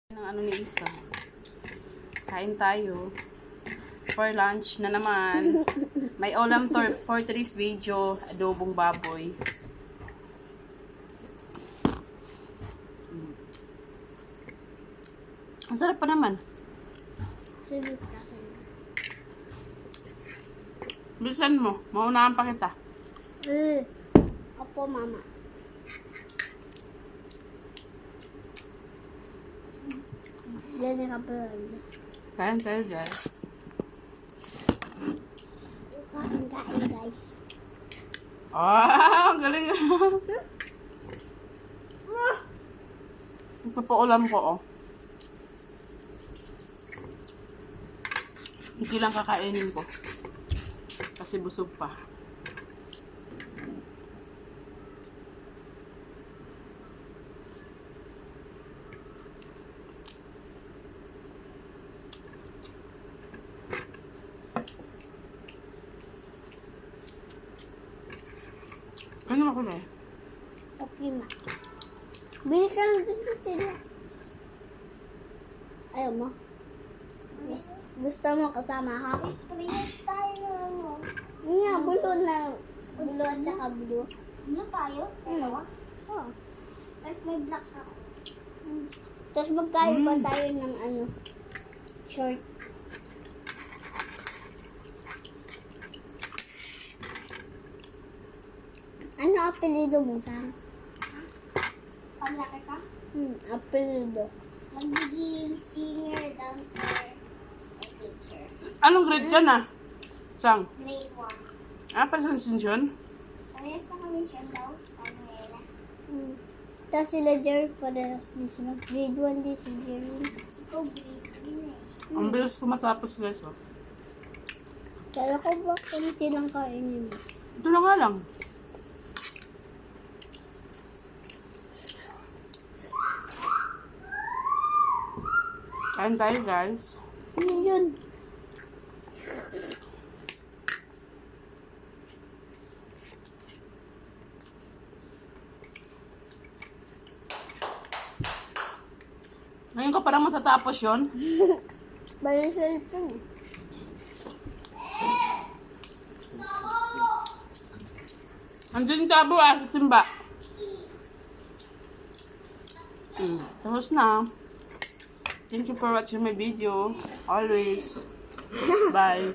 Ng ano ni Isa. Kain tayo. For lunch na naman. May ulam for today's video. Adobong baboy. Ang sarap pa naman. Bilisan mo. Maunahan pa kita. Opo, mama. Yan yung kapag. Kain tayo, guys. Kain, guys. Ah, ang galing. Ito po ulam ko, oh. Hindi lang kakainin ko. Kasi busog pa. Ano ako na eh? Okay, ma. Bilis ka lang dito sila. Ayaw mo? Gusto mo kasama ha? Bilis tayo na ano. Nga, blue na. Blue at saka blue. Blue tayo? Dalawa? Oo. Tapos may black ako. Tapos magkayo pa tayo ng ano, short. Ano apelido mo, Sam? Paglaki ka? Apelido. Magiging singer, dancer, and teacher. Anong grade ka na? Sang? Grade 1. Ah, presentation? Parehas na kami siya daw. Panuela. Tapos sila Jerry parehas din sila. Grade 1 din si Jerry. Ikaw grade 3 eh. Ang bilis ko matapos, guys, oh. Kala ko ba kunti lang kainin mo? Ito na nga lang. Kain tayo, guys. Ano yun? Ngayon ka parang matatapos yun. Balasal ito eh. Andiyan yung tabo, sa timba. Tapos na. Thank you for watching my video. Always. Bye.